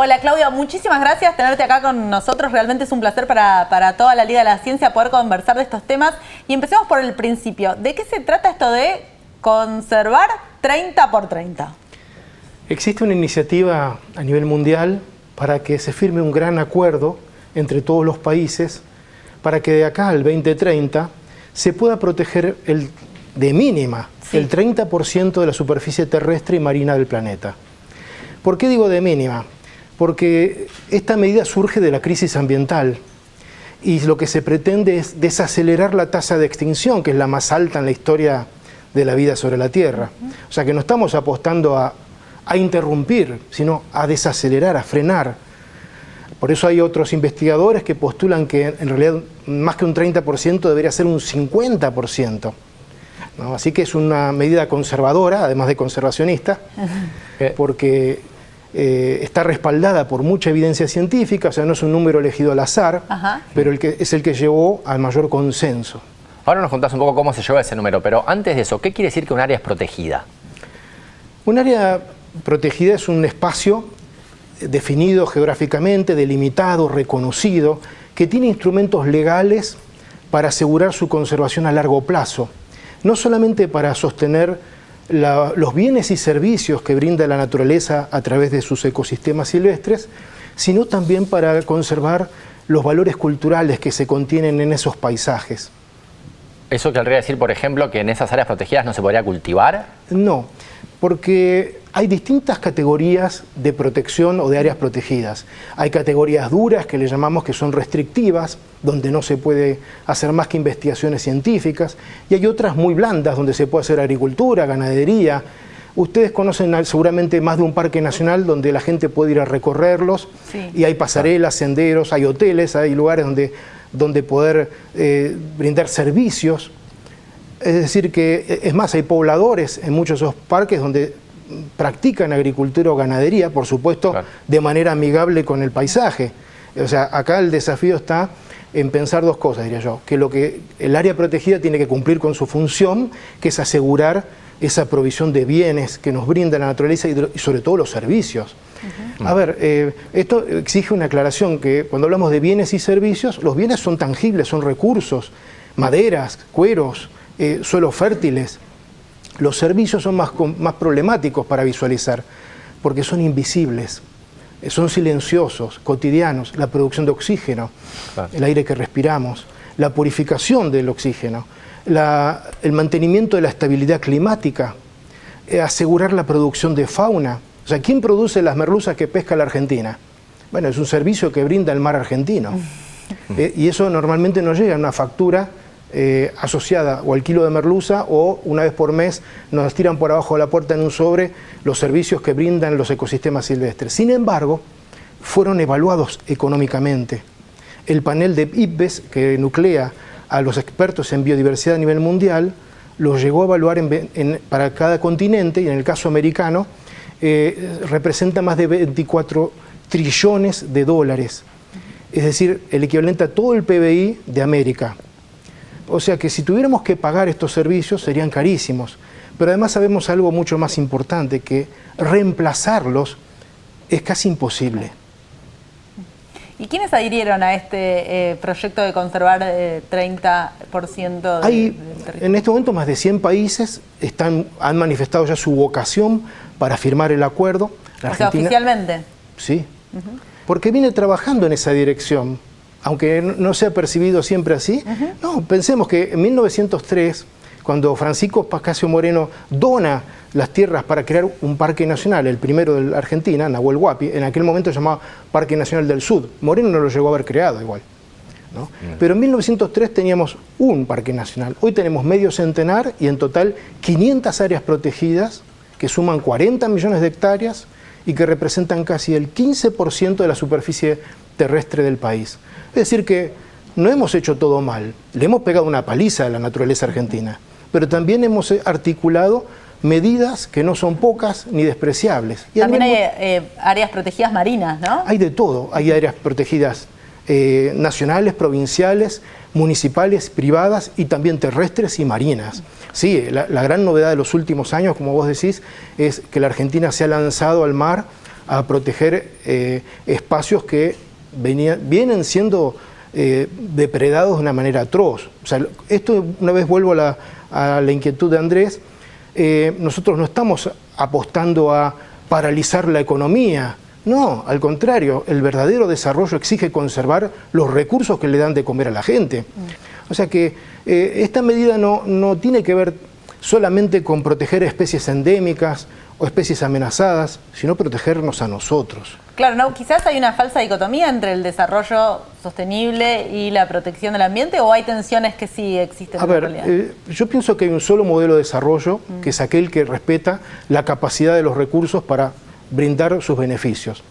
Hola Claudia, muchísimas gracias por tenerte acá con nosotros. Realmente es un placer para toda la Liga de la Ciencia poder conversar de estos temas. Y empecemos por el principio. ¿De qué se trata esto de conservar 30 por 30? Existe una iniciativa a nivel mundial para que se firme un gran acuerdo entre todos los países para que de acá al 2030 se pueda proteger de mínima el 30% de la superficie terrestre y marina del planeta. ¿Por qué digo de mínima? Porque esta medida surge de la crisis ambiental y lo que se pretende es desacelerar la tasa de extinción, que es la más alta en la historia de la vida sobre la Tierra. O sea que no estamos apostando a interrumpir, sino a desacelerar, a frenar. Por eso hay otros investigadores que postulan que en realidad más que un 30% debería ser un 50%. ¿No? Así que es una medida conservadora, además de conservacionista, porque está respaldada por mucha evidencia científica, o sea, no es un número elegido al azar, pero es el que llevó al mayor consenso. Ahora nos contás un poco cómo se llevó ese número, pero antes de eso, ¿qué quiere decir que un área es protegida? Un área protegida es un espacio definido geográficamente, delimitado, reconocido, que tiene instrumentos legales para asegurar su conservación a largo plazo. No solamente para sostener los bienes y servicios que brinda la naturaleza a través de sus ecosistemas silvestres, sino también para conservar los valores culturales que se contienen en esos paisajes. ¿Eso querría decir, por ejemplo, que en esas áreas protegidas no se podría cultivar? No, porque hay distintas categorías de protección o de áreas protegidas. Hay categorías duras que le llamamos que son restrictivas, donde no se puede hacer más que investigaciones científicas, y hay otras muy blandas, donde se puede hacer agricultura, ganadería. Ustedes conocen seguramente más de un parque nacional donde la gente puede ir a recorrerlos, y hay pasarelas, senderos, hay hoteles, hay lugares donde poder brindar servicios. Es decir que, es más, hay pobladores en muchos de esos parques donde practican agricultura o ganadería, por supuesto, de manera amigable con el paisaje. O sea, acá el desafío está en pensar dos cosas, diría yo, que el área protegida tiene que cumplir con su función, que es asegurar esa provisión de bienes que nos brinda la naturaleza y sobre todo los servicios. A ver, esto exige una aclaración, que cuando hablamos de bienes y servicios, los bienes son tangibles, son recursos, maderas, cueros, suelos fértiles. Los servicios son más problemáticos para visualizar, porque son invisibles, son silenciosos, cotidianos. La producción de oxígeno, el aire que respiramos, la purificación del oxígeno, el mantenimiento de la estabilidad climática, asegurar la producción de fauna. O sea, ¿quién produce las merluzas que pesca la Argentina? Bueno, es un servicio que brinda el mar argentino. Y eso normalmente no llega a una factura asociada o al kilo de merluza, o una vez por mes nos tiran por abajo de la puerta en un sobre los servicios que brindan los ecosistemas silvestres. Sin embargo, fueron evaluados económicamente. El panel de IPBES, que nuclea a los expertos en biodiversidad a nivel mundial, los llegó a evaluar para cada continente, y en el caso americano representa más de 24 trillones de dólares, es decir, el equivalente a todo el PBI de América. O sea que si tuviéramos que pagar estos servicios serían carísimos, pero además sabemos algo mucho más importante, que reemplazarlos es casi imposible. ¿Y quiénes adhirieron a este proyecto de conservar 30% Hay en este momento más de 100 países han manifestado ya su vocación para firmar el acuerdo. O sea, oficialmente. Sí, porque viene trabajando en esa dirección, aunque no sea percibido siempre así. No, pensemos que en 1903, cuando Francisco Pascasio Moreno dona las tierras para crear un parque nacional, el primero de la Argentina, Nahuel Huapi, en aquel momento se llamaba Parque Nacional del Sud. Moreno no lo llegó a haber creado igual, ¿no? Pero en 1903 teníamos un parque nacional. Hoy tenemos medio centenar y en total 500 áreas protegidas que suman 40 millones de hectáreas y que representan casi el 15% de la superficie terrestre del país. Es decir que no hemos hecho todo mal, le hemos pegado una paliza a la naturaleza argentina, pero también hemos articulado medidas que no son pocas ni despreciables. Y también hay áreas protegidas marinas, ¿no? Hay de todo, hay áreas protegidas nacionales, provinciales, municipales, privadas y también terrestres y marinas. Sí, la gran novedad de los últimos años, como vos decís, es que la Argentina se ha lanzado al mar a proteger espacios que vienen siendo depredados de una manera atroz. O sea, esto, una vez vuelvo a la inquietud de Andrés, nosotros no estamos apostando a paralizar la economía. No, al contrario, el verdadero desarrollo exige conservar los recursos que le dan de comer a la gente. O sea que esta medida no tiene que ver solamente con proteger especies endémicas o especies amenazadas, sino protegernos a nosotros. Claro, no, quizás hay una falsa dicotomía entre el desarrollo sostenible y la protección del ambiente, ¿o hay tensiones que sí existen en la realidad? Yo pienso que hay un solo modelo de desarrollo, que es aquel que respeta la capacidad de los recursos para brindar sus beneficios.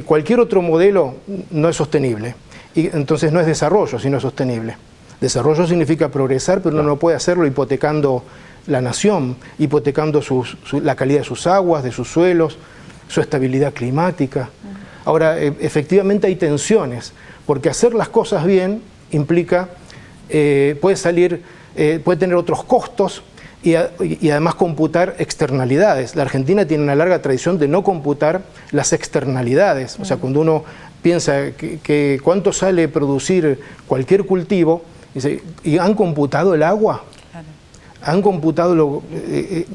Cualquier otro modelo no es sostenible, y entonces no es desarrollo, sino sostenible. Desarrollo significa progresar, pero uno no puede hacerlo hipotecando la nación, hipotecando la calidad de sus aguas, de sus suelos, su estabilidad climática. Ahora, efectivamente hay tensiones, porque hacer las cosas bien implica, puede tener otros costos y además computar externalidades. La Argentina tiene una larga tradición de no computar las externalidades. O sea, cuando uno piensa que cuánto sale producir cualquier cultivo, dice, ¿y han computado el agua? ¿Han computado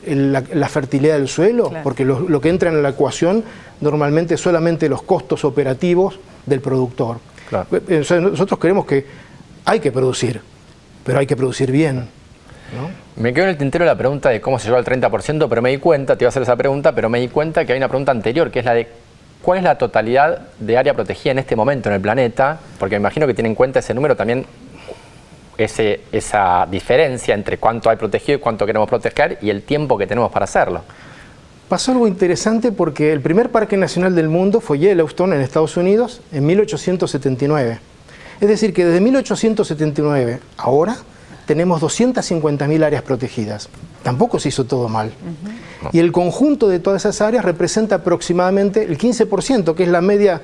la fertilidad del suelo? Claro. Porque lo que entra en la ecuación normalmente es solamente los costos operativos del productor. Claro. Nosotros creemos que hay que producir, pero hay que producir bien, ¿no? Me quedo en el tintero la pregunta de cómo se lleva el 30%, pero me di cuenta, te iba a hacer esa pregunta, pero me di cuenta que hay una pregunta anterior, que es la de ¿cuál es la totalidad de área protegida en este momento en el planeta? Porque me imagino que tiene en cuenta ese número también, esa diferencia entre cuánto hay protegido y cuánto queremos proteger y el tiempo que tenemos para hacerlo. Pasó algo interesante porque el primer parque nacional del mundo fue Yellowstone en Estados Unidos en 1879. Es decir, que desde 1879 ahora tenemos 250.000 áreas protegidas. Tampoco se hizo todo mal. Y el conjunto de todas esas áreas representa aproximadamente el 15%, que es la media,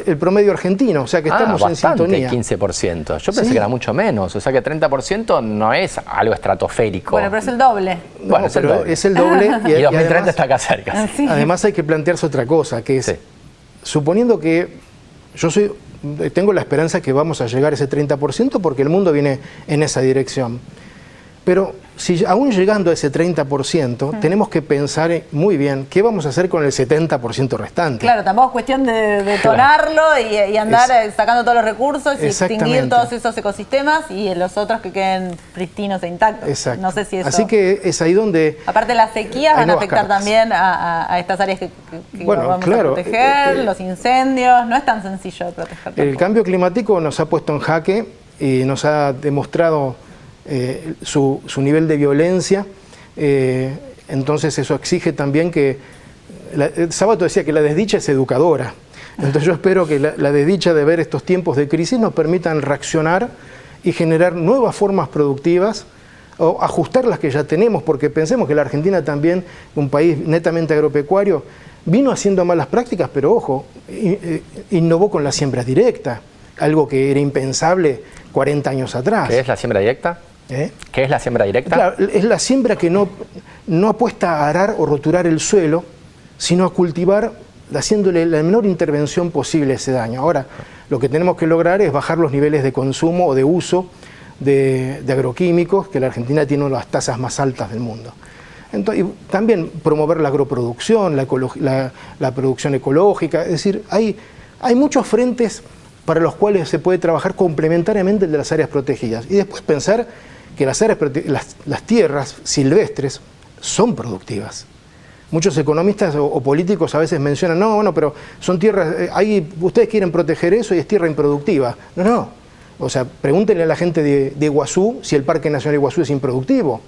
el promedio argentino. O sea que estamos en sintonía. 15%. Yo pensé que era mucho menos. O sea que 30% no es algo estratosférico. Bueno, pero es el doble. Bueno, es el doble. Y 2030 además, está acá cerca. Sí. Además hay que plantearse otra cosa, que es, suponiendo que tengo la esperanza que vamos a llegar a ese 30% porque el mundo viene en esa dirección. Pero si aún llegando a ese 30%, tenemos que pensar muy bien qué vamos a hacer con el 70% restante. Claro, tampoco es cuestión de detonarlo y andar sacando todos los recursos y extinguir todos esos ecosistemas y los otros que queden pristinos e intactos. Exacto. No sé si eso... Así que es ahí donde... Aparte las sequías van a afectar también a estas áreas que vamos a proteger, los incendios, no es tan sencillo de proteger. El cambio climático nos ha puesto en jaque y nos ha demostrado su nivel de violencia, entonces eso exige también que... Sábato decía que la desdicha es educadora, entonces yo espero que la desdicha de ver estos tiempos de crisis nos permitan reaccionar y generar nuevas formas productivas o ajustar las que ya tenemos, porque pensemos que la Argentina también, un país netamente agropecuario, vino haciendo malas prácticas, pero ojo, innovó con la siembra directa, algo que era impensable 40 años atrás. ¿Qué es la siembra directa? ¿Qué es la siembra directa? Claro, es la siembra que no apuesta a arar o roturar el suelo, sino a cultivar, haciéndole la menor intervención posible a ese daño. Ahora, lo que tenemos que lograr es bajar los niveles de consumo o de uso de agroquímicos, que la Argentina tiene una de las tasas más altas del mundo. Entonces, y también promover la agroproducción, la producción ecológica, es decir, hay muchos frentes para los cuales se puede trabajar complementariamente el de las áreas protegidas. Y después pensar que las tierras silvestres son productivas. Muchos economistas o políticos a veces mencionan, no, bueno, pero son tierras, ustedes quieren proteger eso y es tierra improductiva. No. O sea, pregúntenle a la gente de Iguazú si el Parque Nacional de Iguazú es improductivo.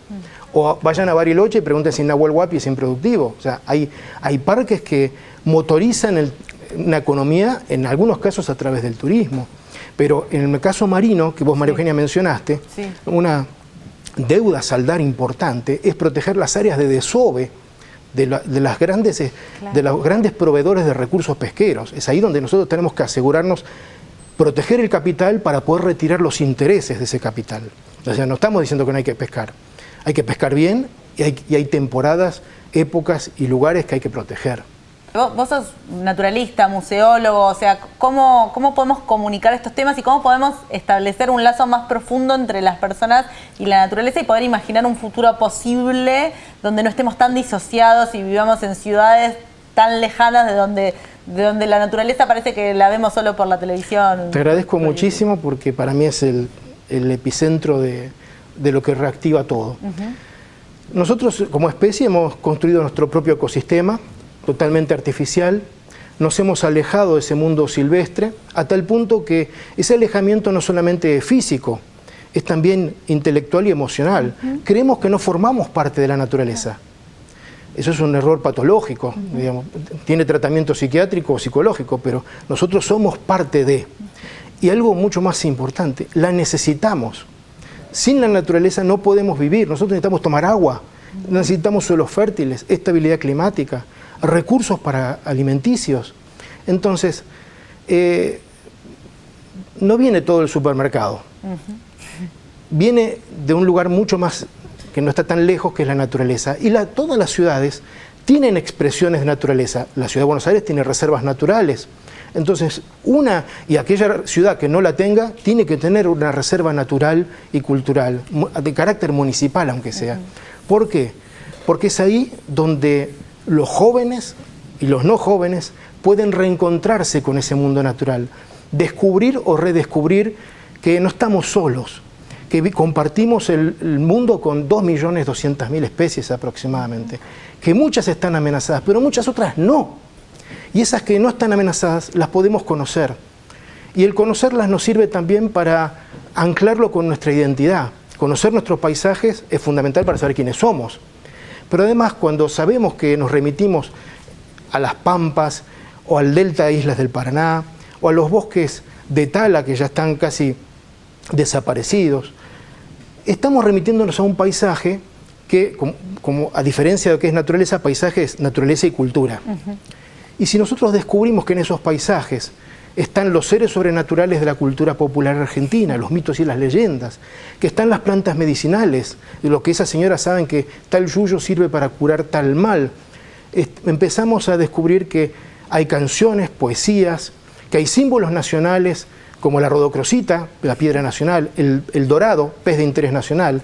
O vayan a Bariloche y pregunten si Nahuel Huapi es improductivo. O sea, hay parques que motorizan una economía, en algunos casos a través del turismo. Pero en el caso marino, que vos, María Eugenia, mencionaste, una deuda a saldar importante es proteger las áreas de desove de los grandes proveedores de recursos pesqueros. Es ahí donde nosotros tenemos que asegurarnos proteger el capital para poder retirar los intereses de ese capital. O sea, no estamos diciendo que no hay que pescar. Hay que pescar bien y hay temporadas, épocas y lugares que hay que proteger. Vos sos naturalista, museólogo, o sea, ¿cómo podemos comunicar estos temas y cómo podemos establecer un lazo más profundo entre las personas y la naturaleza y poder imaginar un futuro posible donde no estemos tan disociados y vivamos en ciudades tan lejanas de donde la naturaleza parece que la vemos solo por la televisión? Te agradezco muchísimo porque para mí es el epicentro de lo que reactiva todo. Nosotros como especie hemos construido nuestro propio ecosistema, totalmente artificial, nos hemos alejado de ese mundo silvestre, a tal punto que ese alejamiento no solamente es físico, es también intelectual y emocional. Creemos que no formamos parte de la naturaleza. Eso es un error patológico, digamos. Tiene tratamiento psiquiátrico o psicológico, pero nosotros somos parte de. Y algo mucho más importante, la necesitamos. Sin la naturaleza no podemos vivir, nosotros necesitamos tomar agua, necesitamos suelos fértiles, estabilidad climática, recursos para alimenticios. Entonces, no viene todo del supermercado. Viene de un lugar mucho más, que no está tan lejos, que es la naturaleza. Y todas las ciudades tienen expresiones de naturaleza. La ciudad de Buenos Aires tiene reservas naturales. Entonces, y aquella ciudad que no la tenga, tiene que tener una reserva natural y cultural, de carácter municipal, aunque sea. ¿Por qué? Porque es ahí donde los jóvenes y los no jóvenes pueden reencontrarse con ese mundo natural, descubrir o redescubrir que no estamos solos, que compartimos el mundo con 2.200.000 especies aproximadamente, que muchas están amenazadas, pero muchas otras no. Y esas que no están amenazadas las podemos conocer. Y el conocerlas nos sirve también para anclarlo con nuestra identidad. Conocer nuestros paisajes es fundamental para saber quiénes somos. Pero además, cuando sabemos que nos remitimos a las pampas o al delta de Islas del Paraná o a los bosques de tala que ya están casi desaparecidos, estamos remitiéndonos a un paisaje que, como a diferencia de lo que es naturaleza, paisaje es naturaleza y cultura. Y si nosotros descubrimos que en esos paisajes están los seres sobrenaturales de la cultura popular argentina, los mitos y las leyendas, que están las plantas medicinales, de lo que esas señoras saben que tal yuyo sirve para curar tal mal, empezamos a descubrir que hay canciones, poesías, que hay símbolos nacionales como la rodocrosita, la piedra nacional, el dorado, pez de interés nacional.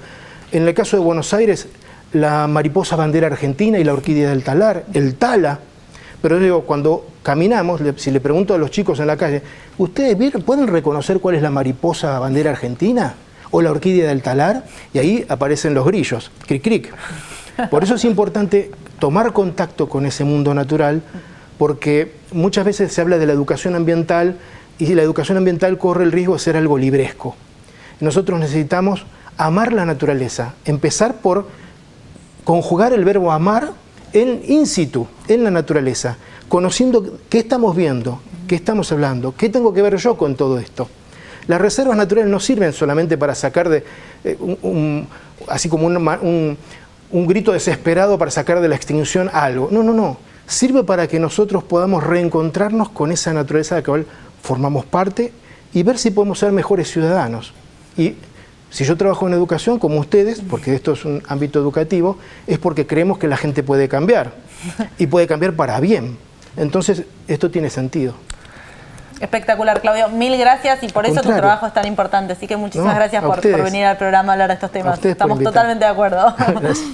En el caso de Buenos Aires, la mariposa bandera argentina y la orquídea del talar, el tala. Pero digo, cuando caminamos, si le pregunto a los chicos en la calle, ¿ustedes pueden reconocer cuál es la mariposa bandera argentina? ¿O la orquídea del talar? Y ahí aparecen los grillos, cric, cric. Por eso es importante tomar contacto con ese mundo natural, porque muchas veces se habla de la educación ambiental y la educación ambiental corre el riesgo de ser algo libresco. Nosotros necesitamos amar la naturaleza, empezar por conjugar el verbo amar in situ, en la naturaleza, conociendo qué estamos viendo, qué estamos hablando, qué tengo que ver yo con todo esto. Las reservas naturales no sirven solamente para sacar de así como un grito desesperado para sacar de la extinción algo. No, no, no. Sirve para que nosotros podamos reencontrarnos con esa naturaleza de la cual formamos parte y ver si podemos ser mejores ciudadanos. Y si yo trabajo en educación, como ustedes, porque esto es un ámbito educativo, es porque creemos que la gente puede cambiar, y puede cambiar para bien. Entonces, esto tiene sentido. Espectacular, Claudio. Mil gracias y por eso tu trabajo es tan importante. Así que muchísimas gracias por venir al programa a hablar de estos temas. Estamos totalmente de acuerdo.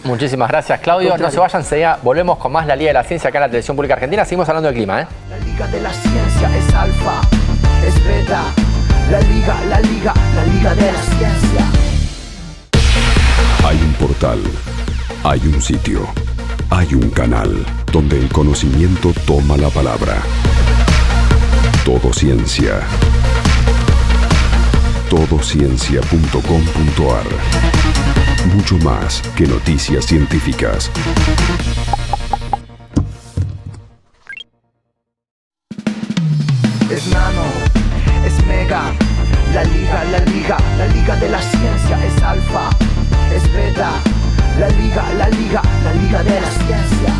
Muchísimas gracias, Claudio. No se vayan, volvemos con más La Liga de la Ciencia acá en la Televisión Pública Argentina. Seguimos hablando del clima, ¿eh? La Liga de la Ciencia es alfa, es beta. La Liga de la Ciencia. Hay un portal, hay un sitio, hay un canal donde el conocimiento toma la palabra. Todo Ciencia. Todociencia.com.ar. Mucho más que noticias científicas. Es nano, es mega. La Liga de la Ciencia es alfa, es beta. La Liga de la Ciencia.